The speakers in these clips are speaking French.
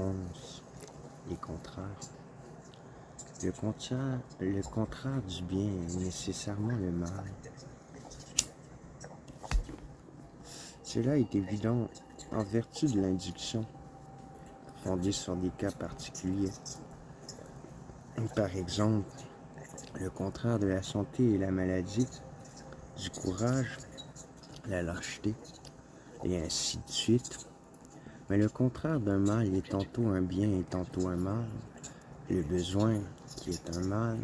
11. Les contraires. Le contraire du bien est nécessairement le mal. Cela est évident en vertu de l'induction, fondée sur des cas particuliers. Par exemple, le contraire de la santé est la maladie, du courage, la lâcheté, et ainsi de suite. Mais le contraire d'un mal est tantôt un bien et tantôt un mal. Le besoin, qui est un mal,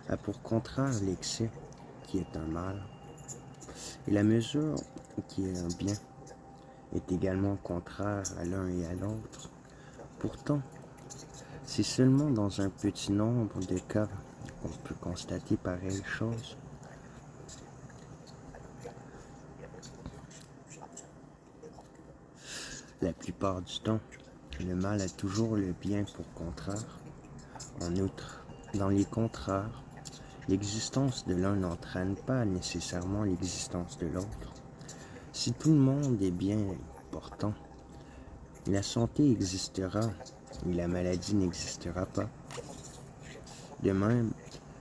a pour contraire l'excès, qui est un mal. Et la mesure, qui est un bien, est également contraire à l'un et à l'autre. Pourtant, c'est seulement dans un petit nombre de cas qu'on peut constater pareille chose. La plupart du temps, le mal a toujours le bien pour contraire. En outre, dans les contraires, l'existence de l'un n'entraîne pas nécessairement l'existence de l'autre. Si tout le monde est bien portant, la santé existera et la maladie n'existera pas. De même,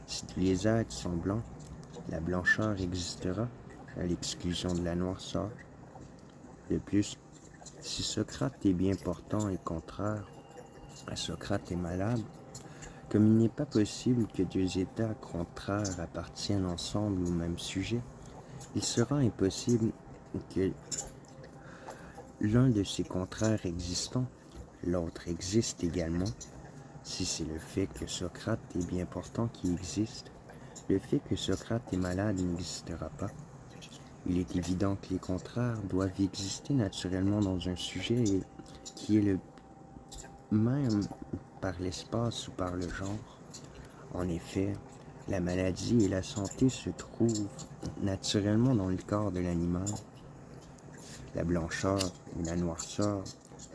si tous les êtres sont blancs, la blancheur existera à l'exclusion de la noirceur. De plus, si Socrate est bien portant et contraire à Socrate est malade, comme il n'est pas possible que deux états contraires appartiennent ensemble au même sujet, il sera impossible que l'un de ces contraires existants, l'autre existe également. Si c'est le fait que Socrate est bien portant qui existe, le fait que Socrate est malade n'existera pas. Il est évident que les contraires doivent exister naturellement dans un sujet qui est le même par l'espace ou par le genre. En effet, la maladie et la santé se trouvent naturellement dans le corps de l'animal. La blancheur ou la noirceur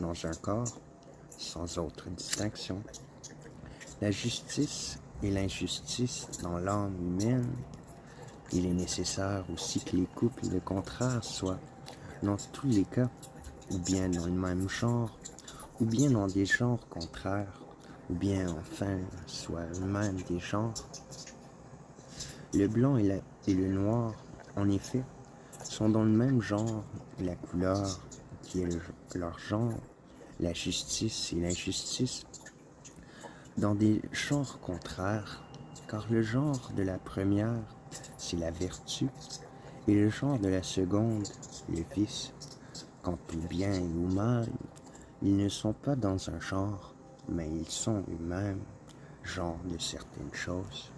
dans un corps, sans autre distinction. La justice et l'injustice dans l'âme humaine. Il est nécessaire aussi que les couples de contraires soient, dans tous les cas, ou bien dans le même genre, ou bien dans des genres contraires, ou bien enfin soient eux-mêmes des genres. Le blanc et le noir, en effet, sont dans le même genre, la couleur qui est leur genre, la justice et l'injustice, dans des genres contraires, car le genre de la première, c'est la vertu, et le genre de la seconde, le vice. Quant au bien et au mal, ils ne sont pas dans un genre, mais ils sont eux-mêmes genre de certaines choses.